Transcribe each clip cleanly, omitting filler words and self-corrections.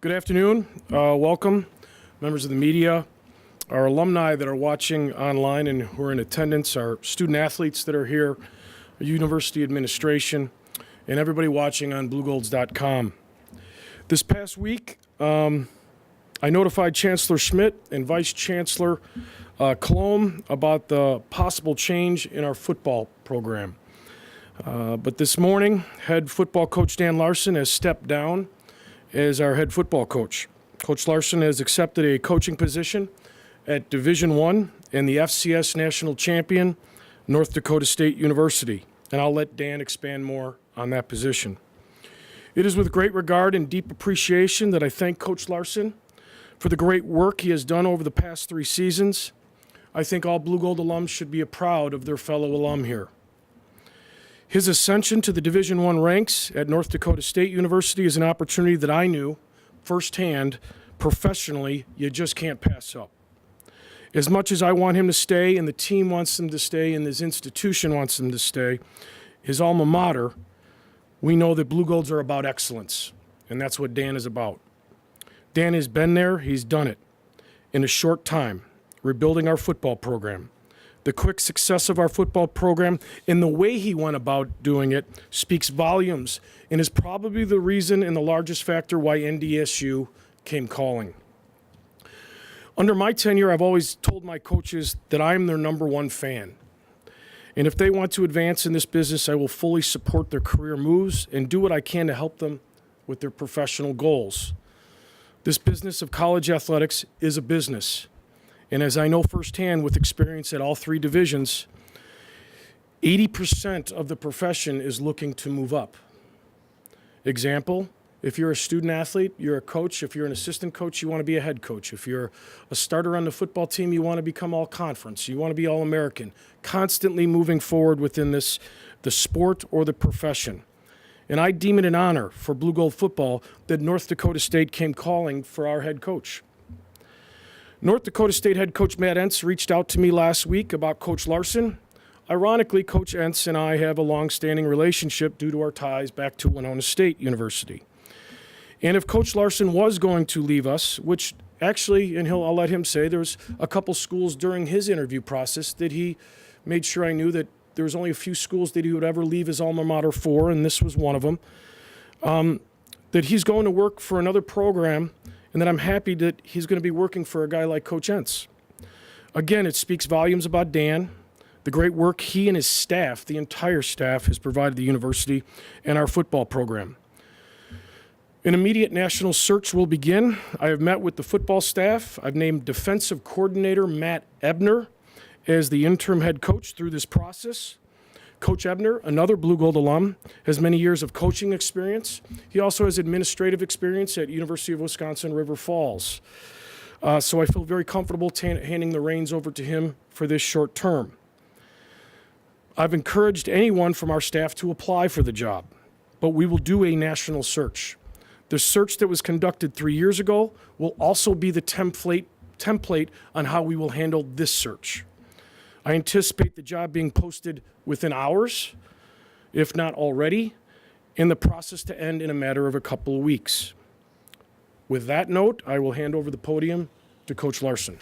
Good afternoon. Welcome, members of the media, our alumni that are watching online and who are in attendance, our student athletes that are here, our university administration, and everybody watching on bluegolds.com. This past week, I notified Chancellor Schmidt and Vice Chancellor Colomb about the possible change in our football program. But this morning, head football coach Dan Larson has stepped down as our head football coach. Coach Larson has accepted a coaching position at Division I and the FCS National Champion, North Dakota State University. And I'll let Dan expand more on that position. It is with great regard and deep appreciation that I thank Coach Larson for the great work he has done over the past 3 seasons. I think all Blue Gold alums should be proud of their fellow alum here. His ascension to the Division I ranks at North Dakota State University is an opportunity that I knew firsthand, professionally, you just can't pass up. As much as I want him to stay and the team wants him to stay and his institution wants him to stay, his alma mater, we know that Blue Golds are about excellence, and that's what Dan is about. Dan has been there, he's done it. In a short time, rebuilding our football program. The quick success of our football program and the way he went about doing it speaks volumes and is probably the reason and the largest factor why NDSU came calling. Under my tenure, I've always told my coaches that I'm their number one fan. And if they want to advance in this business, I will fully support their career moves and do what I can to help them with their professional goals. This business of college athletics is a business. And as I know firsthand with experience at all 3 divisions, 80% of the profession is looking to move up. Example, if you're a student athlete, you're a coach. If you're an assistant coach, you want to be a head coach. If you're a starter on the football team, you want to become all conference. You want to be all American. Constantly moving forward within the sport or the profession. And I deem it an honor for Blue Gold football that North Dakota State came calling for our head coach. North Dakota State head coach Matt Entz reached out to me last week about Coach Larson. Ironically, Coach Entz and I have a long-standing relationship due to our ties back to Winona State University. And if Coach Larson was going to leave us, which actually, and I'll let him say, there was a couple schools during his interview process that he made sure I knew that there was only a few schools that he would ever leave his alma mater for, and this was one of them, that he's going to work for another program, and that I'm happy that he's going to be working for a guy like Coach Entz. Again, it speaks volumes about Dan, the great work he and his staff, the entire staff, has provided the university and our football program. An immediate national search will begin. I have met with the football staff. I've named defensive coordinator Matt Ebner as the interim head coach through this process. Coach Ebner, another Blue Gold alum, has many years of coaching experience. He also has administrative experience at University of Wisconsin River Falls. So I feel very comfortable handing the reins over to him for this short term. I've encouraged anyone from our staff to apply for the job, but we will do a national search. The search that was conducted 3 years ago will also be the template on how we will handle this search. I anticipate the job being posted within hours, if not already, and the process to end in a matter of a couple of weeks. With that note, I will hand over the podium to Coach Larson.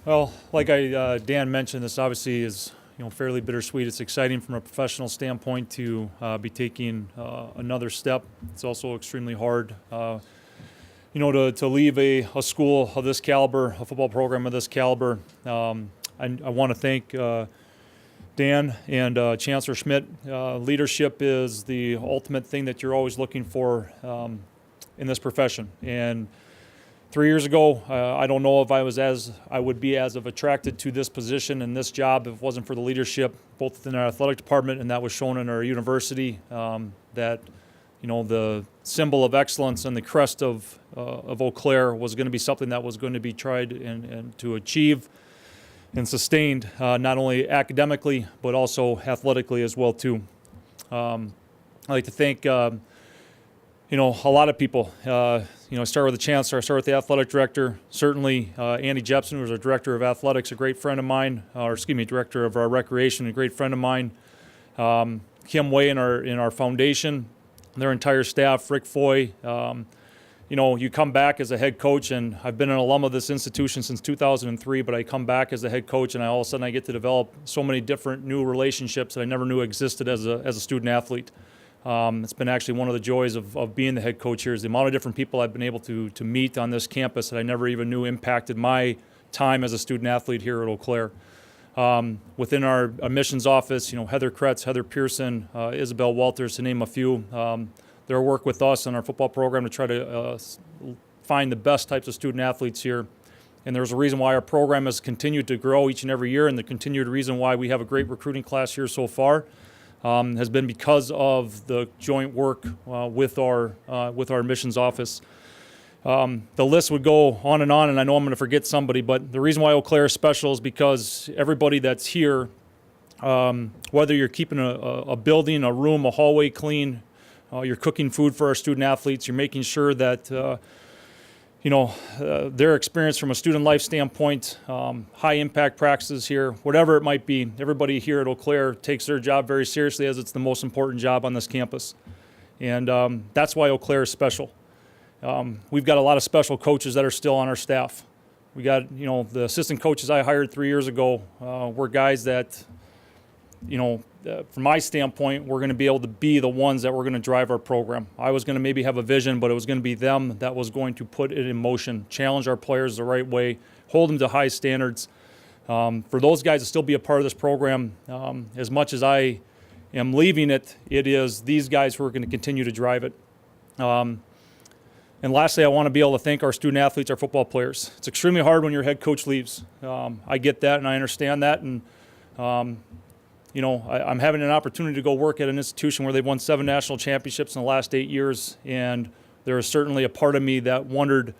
Well, like Dan mentioned, this obviously is fairly bittersweet. It's exciting from a professional standpoint to be taking another step. It's also extremely hard. To leave a school of this caliber, a football program of this caliber. I want to thank Dan and Chancellor Schmidt. Leadership is the ultimate thing that you're always looking for in this profession. And 3 years ago, I don't know if I would be as attracted to this position and this job if it wasn't for the leadership, both within our athletic department, and that was shown in our university, that the symbol of excellence and the crest of Eau Claire was going to be something that was going to be tried and to achieve and sustained, not only academically but also athletically as well too. I'd like to thank a lot of people. Start with the chancellor, start with the athletic director. Certainly, Andy Jepson, who was our director of athletics, a great friend of mine, director of our recreation, a great friend of mine. Kim Way in our foundation, their entire staff, Rick Foy. You come back as a head coach, and I've been an alum of this institution since 2003, but I come back as a head coach, and all of a sudden I get to develop so many different new relationships that I never knew existed as a student athlete. It's been actually one of the joys of being the head coach here is the amount of different people I've been able to meet on this campus that I never even knew impacted my time as a student athlete here at Eau Claire. Within our admissions office, Heather Kretz, Heather Pearson, Isabel Walters, to name a few, their work with us and our football program to try to find the best types of student athletes here. And there's a reason why our program has continued to grow each and every year, and the continued reason why we have a great recruiting class here so far has been because of the joint work with our admissions office. The list would go on, and I know I'm going to forget somebody, but the reason why Eau Claire is special is because everybody that's here, whether you're keeping a building, a room, a hallway clean, you're cooking food for our student athletes, you're making sure that their experience from a student life standpoint, high impact practices here, whatever it might be, everybody here at Eau Claire takes their job very seriously as it's the most important job on this campus. And that's why Eau Claire is special. We've got a lot of special coaches that are still on our staff. We got, the assistant coaches I hired 3 years ago were guys that, from my standpoint, we're going to be able to be the ones that were going to drive our program. I was going to maybe have a vision, but it was going to be them that was going to put it in motion, challenge our players the right way, hold them to high standards. For those guys to still be a part of this program, as much as I am leaving it, it is these guys who are going to continue to drive it. And lastly, I want to be able to thank our student athletes, our football players. It's extremely hard when your head coach leaves. I get that and I understand that. And, I'm having an opportunity to go work at an institution where they've won 7 national championships in the last 8 years. And there is certainly a part of me that wondered,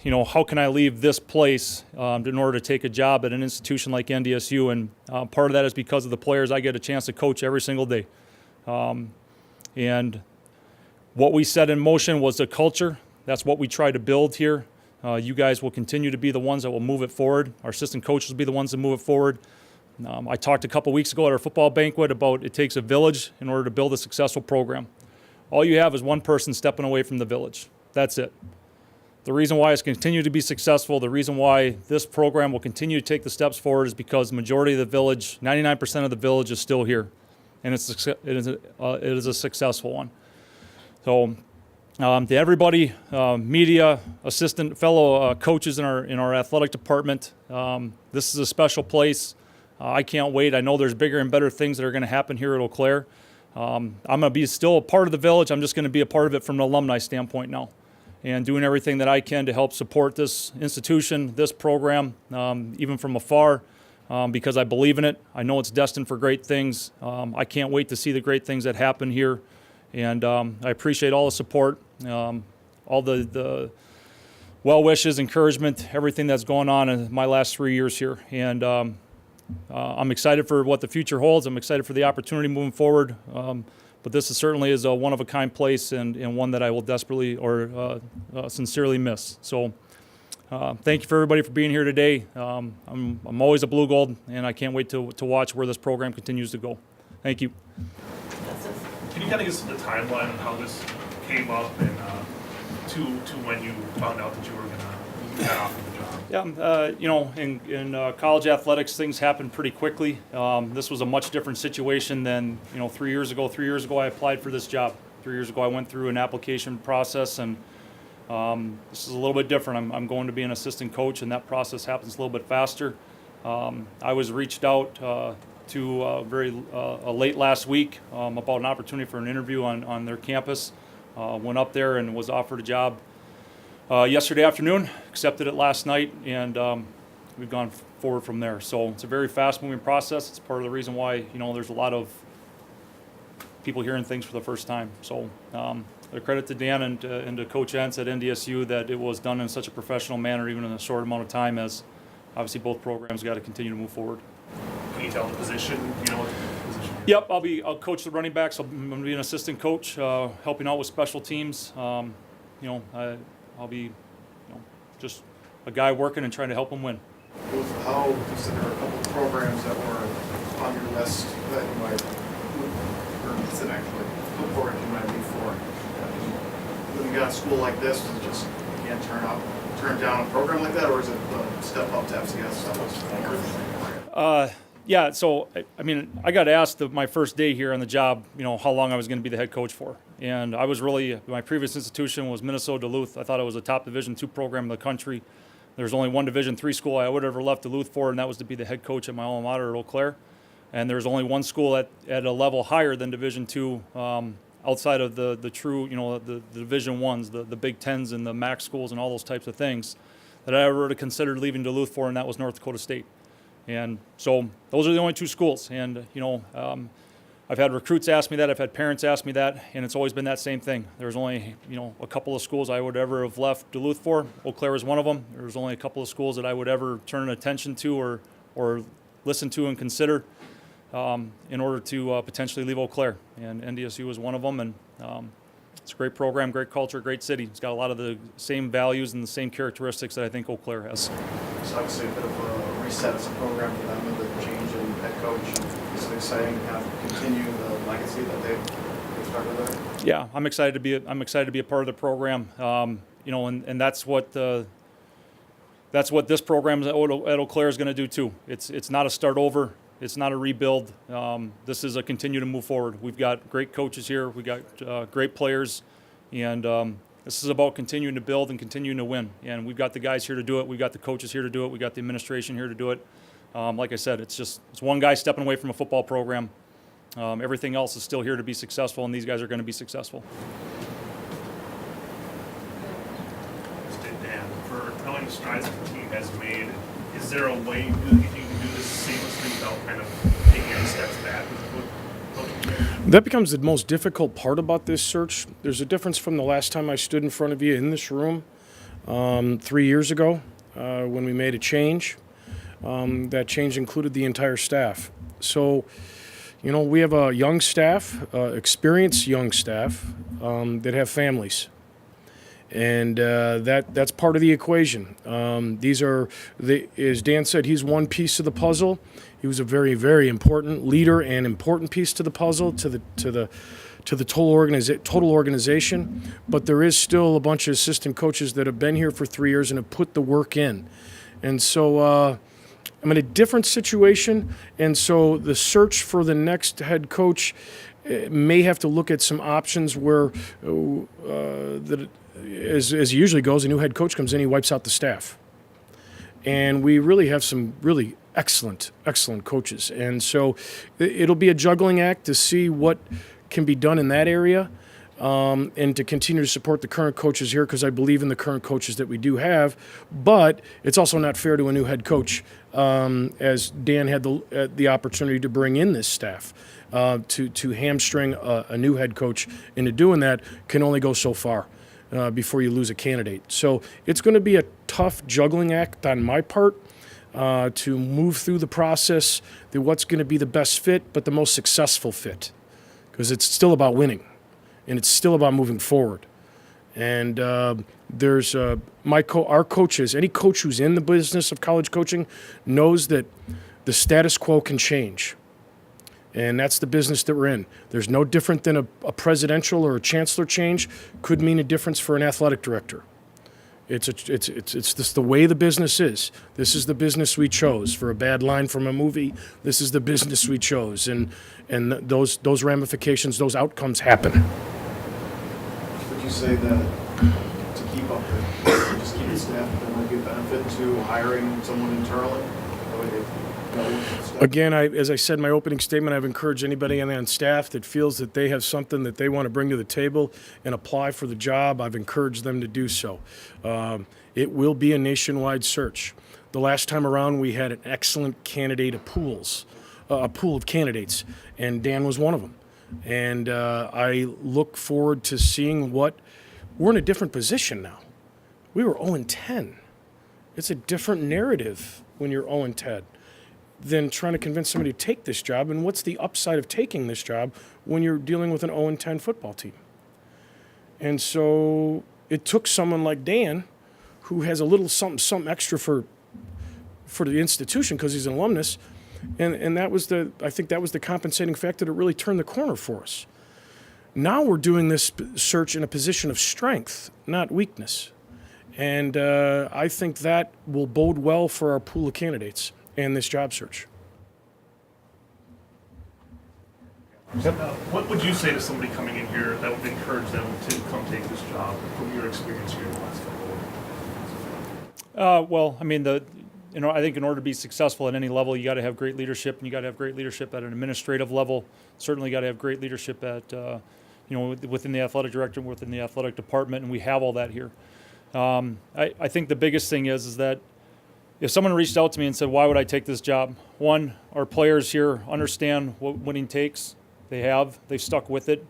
how can I leave this place in order to take a job at an institution like NDSU? And part of that is because of the players I get a chance to coach every single day. And what we set in motion was a culture. That's what we try to build here. You guys will continue to be the ones that will move it forward. Our assistant coaches will be the ones that move it forward. I talked a couple weeks ago at our football banquet about it takes a village in order to build a successful program. All you have is one person stepping away from the village. That's it. The reason why it's continued to be successful, the reason why this program will continue to take the steps forward is because the majority of the village, 99% of the village is still here. And it is a successful one. So to everybody, media, assistant, fellow coaches in our athletic department, this is a special place. I can't wait. I know there's bigger and better things that are going to happen here at Eau Claire. I'm going to be still a part of the village. I'm just going to be a part of it from an alumni standpoint now and doing everything that I can to help support this institution, this program, even from afar, because I believe in it. I know it's destined for great things. I can't wait to see the great things that happen here. And I appreciate all the support, all the well wishes, encouragement, everything that's going on in my last 3 years here. And I'm excited for what the future holds. I'm excited for the opportunity moving forward. But this certainly is a one-of-a-kind place and one that I will desperately or sincerely miss. So thank you for everybody for being here today. I'm always a blue gold, and I can't wait to watch where this program continues to go. Thank you. Can you kind of give us the timeline of how this came up and to when you found out that you were going to get off of the job? Yeah, in college athletics, things happen pretty quickly. This was a much different situation than 3 years ago. 3 years ago, I applied for this job. 3 years ago, I went through an application process, and this is a little bit different. I'm going to be an assistant coach, and that process happens a little bit faster. I was reached out to late last week about an opportunity for an interview on their campus. Went up there and was offered a job yesterday afternoon, accepted it last night, and we've gone forward from there. So it's a very fast-moving process. It's part of the reason why there's a lot of people hearing things for the first time. So a credit to Dan and to Coach Entz at NDSU that it was done in such a professional manner, even in a short amount of time, as obviously both programs got to continue to move forward. Can you tell the position? What position? Yep, I'll coach the running backs. I'm going to be an assistant coach, helping out with special teams. I'll be, just a guy working and trying to help them win. How you said there were a couple of programs that were on your list that you might consider and actually what programs you might be for. When you got a school like this, is it just you can't turn down a program like that, or is it a step up to FCS? Yeah, so I mean, I got asked my first day here on the job, how long I was going to be the head coach for, and I was really, my previous institution was Minnesota Duluth. I thought it was a top Division II program in the country. There's only one Division III school I would have ever left Duluth for, and that was to be the head coach at my alma mater at Eau Claire. And there's only one school at a level higher than Division II, outside of the true, the Division I's, the Big Tens and the MAC schools and all those types of things that I ever would have considered leaving Duluth for, and that was North Dakota State. And so those are the only two schools. And, I've had recruits ask me that, I've had parents ask me that, and it's always been that same thing. There's only, a couple of schools I would ever have left Duluth for. Eau Claire is one of them. There's only a couple of schools that I would ever turn attention to or listen to and consider in order to potentially leave Eau Claire. And NDSU is one of them. And it's a great program, great culture, great city. It's got a lot of the same values and the same characteristics that I think Eau Claire has. It's obviously a bit of a reset as a program for them with the change in head coach. Is it exciting to kind of continue the legacy that they've started there? Yeah, I'm excited to be a part of the program. And that's what this program at Eau Claire is going to do too. It's not a start over. It's not a rebuild. This is a continue to move forward. We've got great coaches here. We've got great players. And this is about continuing to build and continuing to win. And we've got the guys here to do it. We've got the coaches here to do it. We've got the administration here to do it. Like I said, it's one guy stepping away from a football program. Everything else is still here to be successful, and these guys are going to be successful. Dan, for knowing the strides that the team has made, is there a way you can do this seamlessly without kind of taking any steps back with coaching? That becomes the most difficult part about this search. There's a difference from the last time I stood in front of you in this room 3 years ago when we made a change. That change included the entire staff. So, we have a young staff, experienced young staff that have families. And that's part of the equation. As Dan said, he's one piece of the puzzle. He was a very, very important leader and important piece to the puzzle, to the total organization. But there is still a bunch of assistant coaches that have been here for 3 years and have put the work in. And so I'm in a different situation. And so the search for the next head coach may have to look at some options where as it usually goes, a new head coach comes in, he wipes out the staff. And we really have some really excellent coaches. And so it'll be a juggling act to see what can be done in that area and to continue to support the current coaches here because I believe in the current coaches that we do have. But it's also not fair to a new head coach as Dan had the opportunity to bring in this staff. To hamstring a new head coach into doing that can only go so far. Before you lose a candidate. So it's going to be a tough juggling act on my part to move through the process, what's going to be the best fit, but the most successful fit. Because it's still about winning, and it's still about moving forward. And there's our coaches, any coach who's in the business of college coaching knows that the status quo can change. And that's the business that we're in. There's no different than a presidential or a chancellor change could mean a difference for an athletic director. It's just the way the business is. This is the business we chose. For a bad line from a movie, this is the business we chose. And those ramifications, those outcomes happen. Would you say that to keep up just keep the staff, there might be a benefit to hiring someone internally? Again, as I said in my opening statement, I've encouraged anybody on staff that feels that they have something that they want to bring to the table and apply for the job. I've encouraged them to do so. It will be a nationwide search. The last time around, we had an excellent candidate a pool of candidates, and Dan was one of them. And I look forward to seeing we're in a different position now. We were 0-10. It's a different narrative when you're 0-10. Than trying to convince somebody to take this job, and what's the upside of taking this job when you're dealing with an 0-10 football team? And so it took someone like Dan, who has a little something extra for the institution because he's an alumnus, and I think that was the compensating factor that really turned the corner for us. Now we're doing this search in a position of strength, not weakness. And I think that will bode well for our pool of candidates and this job search. What would you say to somebody coming in here that would encourage them to come take this job from your experience here in the last couple of years? Well, I mean, I think in order to be successful at any level, you got to have great leadership, and you got to have great leadership at an administrative level. Certainly, got to have great leadership at within the athletic director, within the athletic department, and we have all that here. I think the biggest thing is that if someone reached out to me and said, "Why would I take this job?" One, our players here understand what winning takes. They've stuck with it.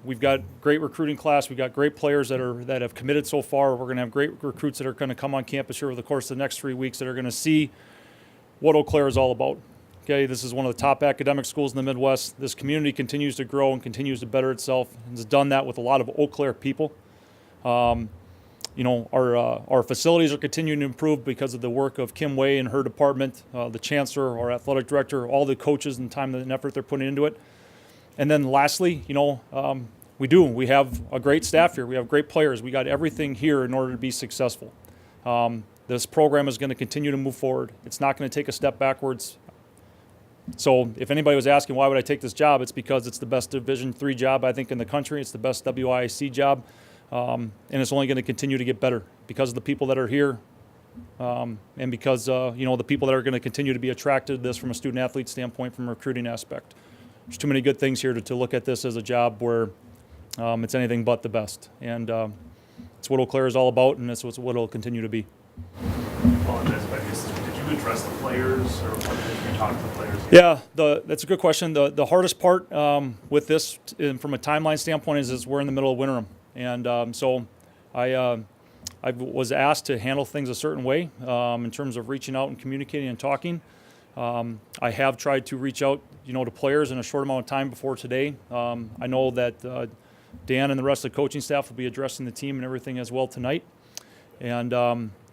We've got great recruiting class. We've got great players that have committed so far. We're going to have great recruits that are going to come on campus here over the course of the next 3 weeks that are going to see what Eau Claire is all about. Okay, this is one of the top academic schools in the Midwest. This community continues to grow and continues to better itself, and has done that with a lot of Eau Claire people. Our facilities are continuing to improve because of the work of Kim Way and her department, the chancellor, our athletic director, all the coaches and time and effort they're putting into it. And then lastly, we have a great staff here. We have great players. We got everything here in order to be successful. This program is going to continue to move forward. It's not going to take a step backwards. So if anybody was asking why would I take this job, it's because it's the best Division III job, I think, in the country. It's the best WIAC job. And it's only going to continue to get better because of the people that are here, and because the people that are going to continue to be attracted to this from a student-athlete standpoint, from a recruiting aspect. There's too many good things here to look at this as a job where it's anything but the best. And it's what Eau Claire is all about, and it's what it'll continue to be. Apologize if I missed this, but did you address the players, or what did you talk to the players? Yeah, that's a good question. The hardest part with this, from a timeline standpoint, is we're in the middle of winter. And so I was asked to handle things a certain way in terms of reaching out and communicating and talking. I have tried to reach out, to players in a short amount of time before today. I know that Dan and the rest of the coaching staff will be addressing the team and everything as well tonight. And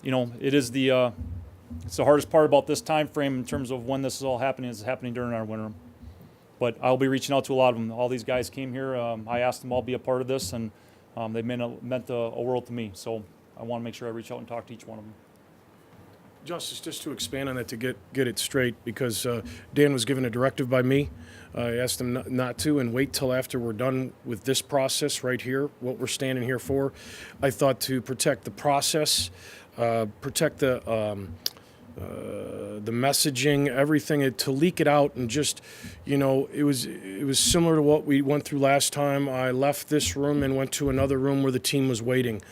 it's the hardest part about this time frame in terms of when this is all happening. Is happening during our winter. But I'll be reaching out to a lot of them. All these guys came here. I asked them all to be a part of this, and they meant a world to me. So I want to make sure I reach out and talk to each one of them. Justice, just to expand on that to get it straight, because Dan was given a directive by me. I asked him not to and wait till after we're done with this process right here, what we're standing here for. I thought to protect the process, protect the messaging, everything, to leak it out, and just, it was similar to what we went through last time. I left this room and went to another room where the team was waiting.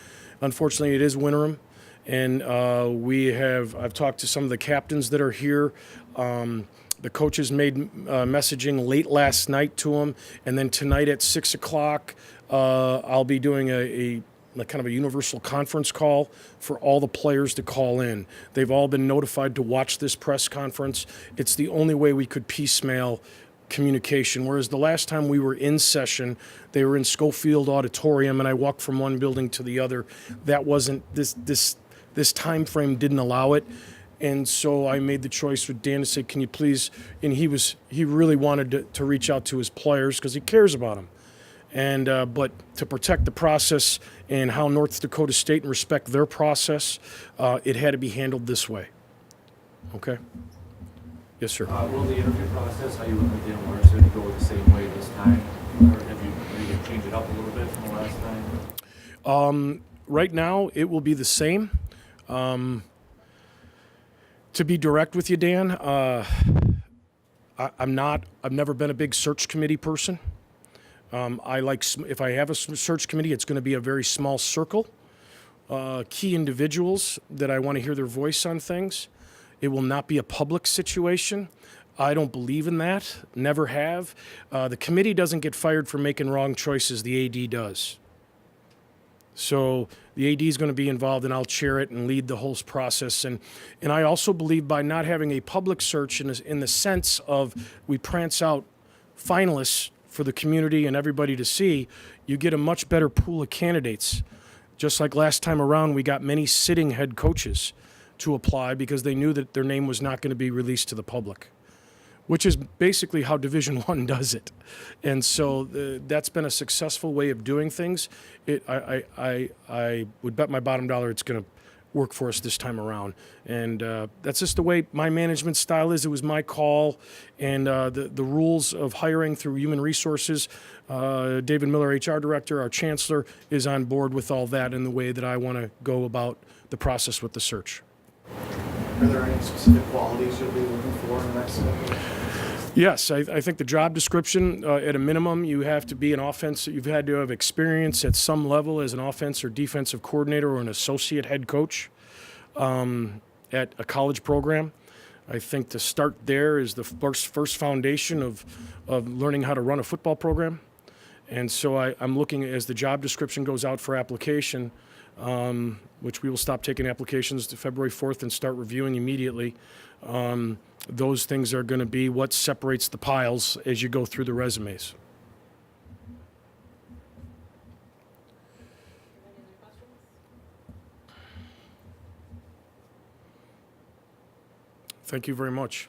Unfortunately, it is winterim, and I've talked to some of the captains that are here. The coaches made messaging late last night to them, and then tonight at 6 o'clock, I'll be doing a kind of a universal conference call for all the players to call in. They've all been notified to watch this press conference. It's the only way we could piecemeal communication, whereas the last time we were in session, they were in Schofield Auditorium, and I walked from one building to the other. That wasn't, this time frame didn't allow it. And so I made the choice with Dan to say, can you please, and he really wanted to reach out to his players because he cares about them. And but to protect the process and how North Dakota State and respect their process, it had to be handled this way. Okay? Yes, sir. Will the interview process, how you look at Dan Larson, go the same way this time? Or have you changed it up a little bit from the last time? Right now, it will be the same. To be direct with you, Dan, I've never been a big search committee person. If I have a search committee, it's going to be a very small circle. Key individuals that I want to hear their voice on things. It will not be a public situation. I don't believe in that. Never have. The committee doesn't get fired for making wrong choices. The AD does. So the AD is going to be involved, and I'll chair it and lead the whole process. And I also believe by not having a public search in the sense of we prance out finalists for the community and everybody to see, you get a much better pool of candidates. Just like last time around, we got many sitting head coaches to apply because they knew that their name was not going to be released to the public. which is basically how Division One does it. And so that's been a successful way of doing things. I would bet my bottom dollar it's going to work for us this time around. And that's just the way my management style is. It was my call. And the rules of hiring through human resources, David Miller, HR director, our chancellor, is on board with all that in the way that I want to go about the process with the search. Are there any specific qualities you'll be looking for in the next step? Yes, I think the job description, at a minimum, you have to be an offense. You've had to have experience at some level as an offense or defensive coordinator or an associate head coach at a college program. I think to start there is the first foundation of learning how to run a football program. And so I'm looking as the job description goes out for application, which we will stop taking applications to February 4th and start reviewing immediately. Those things are going to be what separates the piles as you go through the resumes. Thank you very much.